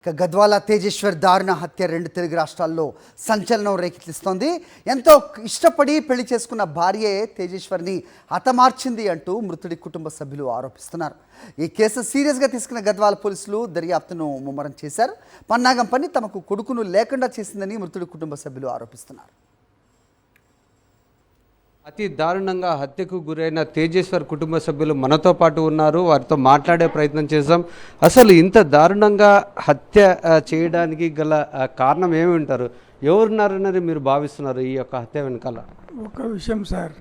గద్వాల తేజేశ్వర్ దారుణ హత్య రెండు తెలుగు రాష్ట్రాల్లో సంచలనం రేకెత్తిస్తోంది. ఎంతో ఇష్టపడి పెళ్లి చేసుకున్న భార్యే తేజేశ్వర్ని హతమార్చింది అంటూ మృతుడి కుటుంబ సభ్యులు ఆరోపిస్తున్నారు. ఈ కేసు సీరియస్గా తీసుకున్న గద్వాల పోలీసులు దర్యాప్తును ముమ్మరం చేశారు. పన్నాగం పని తమకు కొడుకును లేకుండా చేసిందని మృతుడి కుటుంబ సభ్యులు ఆరోపిస్తున్నారు. అతి దారుణంగా హత్యకు గురైన తేజేశ్వర్ కుటుంబ సభ్యులు మనతో పాటు ఉన్నారు. వారితో మాట్లాడే ప్రయత్నం చేశాం. అసలు ఇంత దారుణంగా హత్య చేయడానికి గల కారణం ఏమి ఉంటారు? ఎవరున్నారన్నది మీరు భావిస్తున్నారు ఈ యొక్క హత్య వెనకాల? ఒక విషయం సార్,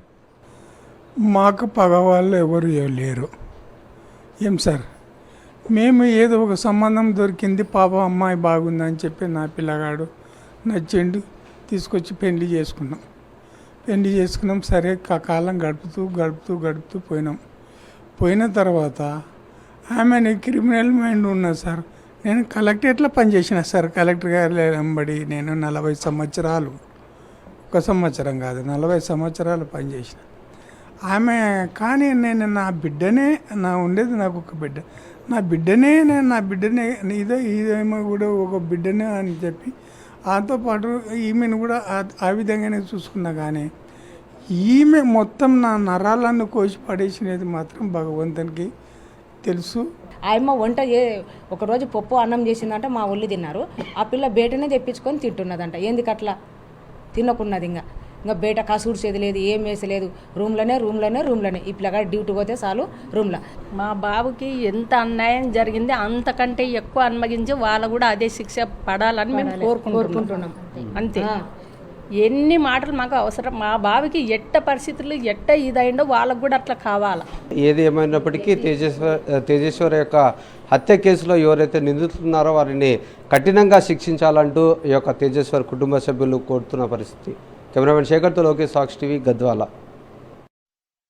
మాకు పగవాళ్ళు ఎవరు లేరు. ఏం సార్, మేము ఏదో ఒక సంబంధం దొరికింది, పాప అమ్మాయి బాగుందని చెప్పి నా పిల్లగాడు నచ్చిండు, తీసుకొచ్చి పెళ్లి చేసుకున్నాం. సరే కాలం గడుపుతూ పోయిన తర్వాత ఆమెని క్రిమినల్ మైండ్ ఉన్నది సార్. నేను కలెక్టరేట్లో పనిచేసిన సార్, కలెక్టర్ గారు వెంబడి నేను 40 సంవత్సరాలు, 1 సంవత్సరం కాదు 40 సంవత్సరాలు పనిచేసిన ఆమె. కానీ నేను నా బిడ్డనే, ఉండేది నాకు ఒక బిడ్డ, నా బిడ్డనే ఇదేమో కూడా ఒక బిడ్డనే అని చెప్పి ఆతో పాటు ఈమెను కూడా ఆ విధంగానే చూసుకున్నా. కానీ ఈమె మొత్తం నా నరాలను కోసి పడేసినది మాత్రం భగవంతునికి తెలుసు. ఆయమ్మ వంట ఒకరోజు పప్పు అన్నం చేసిందంట, మా ఒళ్ళు తిన్నారు. ఆ పిల్ల బయటనే తెప్పించుకొని తింటున్నదంట. ఎందుకట్లా తినకున్నది? ఇంకా బయట కసూడ్చేది లేదు, ఏం వేసలేదు, రూమ్లోనే. ఈ పిల్లగా డ్యూటీ పోతే చాలు రూమ్లో. మా బాబుకి ఎంత అన్యాయం జరిగింది అంతకంటే ఎక్కువ అన్మగించి వాళ్ళ కూడా అదే శిక్ష పడాలని మేము కోరుకుంటున్నాం. అంతే. ఎన్ని మాటలు మాకు అవసరం, మా బాబుకి ఎట్ట పరిస్థితులు ఇదైందో వాళ్ళకు కూడా అట్లా కావాలా. ఏది ఏమైనప్పటికీ తేజేశ్వర్ యొక్క హత్య కేసులో ఎవరైతే నిందితున్నారో వారిని కఠినంగా శిక్షించాలంటూ ఈ యొక్క తేజేశ్వర్ కుటుంబ సభ్యులు కోరుతున్న పరిస్థితి. కెమెరామెన్ శేఖర్తో లోకేష్, సాక్షి టీవీ, గద్వాల.